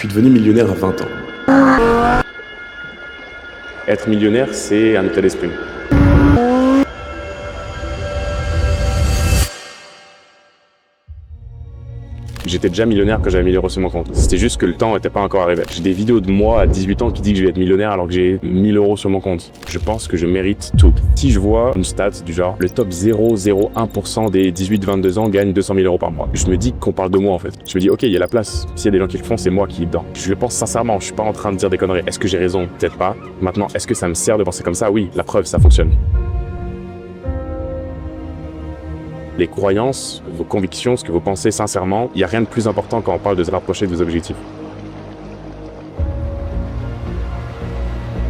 suis devenu millionnaire à 20 ans. Être millionnaire, c'est un état d'esprit. J'étais déjà millionnaire quand j'avais 1000 euros sur mon compte. C'était juste que le temps n'était pas encore arrivé. J'ai des vidéos de moi à 18 ans qui dit que je vais être millionnaire alors que j'ai 1000 euros sur mon compte. Je pense que je mérite tout. Si je vois une stat du genre, le top 0,01% des 18-22 ans gagnent 200 000 euros par mois. Je me dis qu'on parle de moi en fait. Je me dis, ok, il y a la place. S'il y a des gens qui le font, c'est moi qui est dedans. Je le pense sincèrement, je suis pas en train de dire des conneries. Est-ce que j'ai raison? Peut-être pas. Maintenant, est-ce que ça me sert de penser comme ça? Oui, la preuve, ça fonctionne. Les croyances, vos convictions, ce que vous pensez sincèrement, il n'y a rien de plus important quand on parle de se rapprocher de vos objectifs.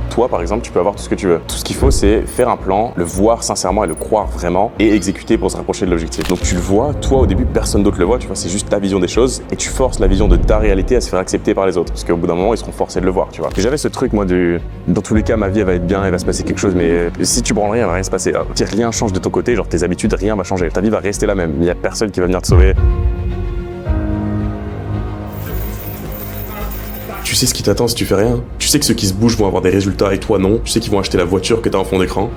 Toi, par exemple, tu peux avoir tout ce que tu veux. Tout ce qu'il faut, c'est faire un plan, le voir sincèrement et le croire vraiment et exécuter pour se rapprocher de l'objectif. Donc tu le vois, toi au début, personne d'autre le voit, tu vois, c'est juste ta vision des choses et tu forces la vision de ta réalité à se faire accepter par les autres. Parce qu'au bout d'un moment, ils seront forcés de le voir, tu vois. J'avais ce truc, moi, dans tous les cas, ma vie, elle va être bien, il va se passer quelque chose, mais si tu branles rien, il va rien se passer. Si rien change de ton côté, genre tes habitudes, rien va changer. Ta vie va rester la même. Il n'y a personne qui va venir te sauver. Tu sais ce qui t'attend si tu fais rien. Tu sais que ceux qui se bougent vont avoir des résultats et toi non. Tu sais qu'ils vont acheter la voiture que t'as en fond d'écran.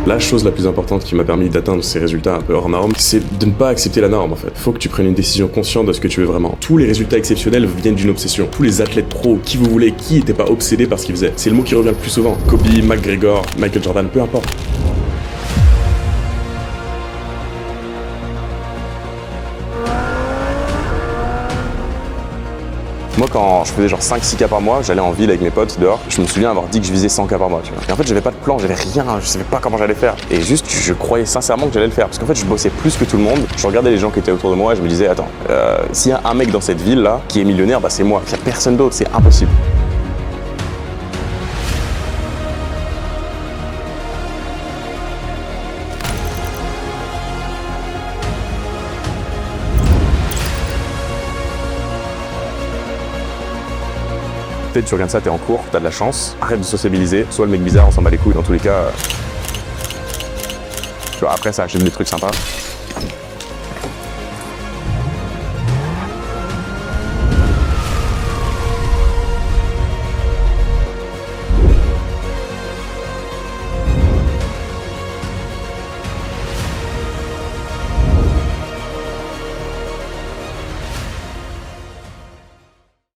La chose la plus importante qui m'a permis d'atteindre ces résultats un peu hors normes, c'est de ne pas accepter la norme en fait. Faut que tu prennes une décision consciente de ce que tu veux vraiment. Tous les résultats exceptionnels viennent d'une obsession. Tous les athlètes pro, qui vous voulez, qui n'était pas obsédé par ce qu'ils faisaient. C'est le mot qui revient le plus souvent. Kobe, McGregor, Michael Jordan, peu importe. Moi, quand je faisais genre 5-6K par mois, j'allais en ville avec mes potes dehors. Je me souviens avoir dit que je visais 100K par mois, tu vois. Et en fait, j'avais pas de plan, j'avais rien, je savais pas comment j'allais faire. Et juste, je croyais sincèrement que j'allais le faire. Parce qu'en fait, je bossais plus que tout le monde. Je regardais les gens qui étaient autour de moi et je me disais, attends, s'il y a un mec dans cette ville-là qui est millionnaire, bah c'est moi. Il y a personne d'autre, c'est impossible. Peut-être tu regardes ça, t'es en cours, t'as de la chance, arrête de sociabiliser, soit le mec bizarre, on s'en bat les couilles, dans tous les cas. Tu vois, après ça achète des trucs sympas.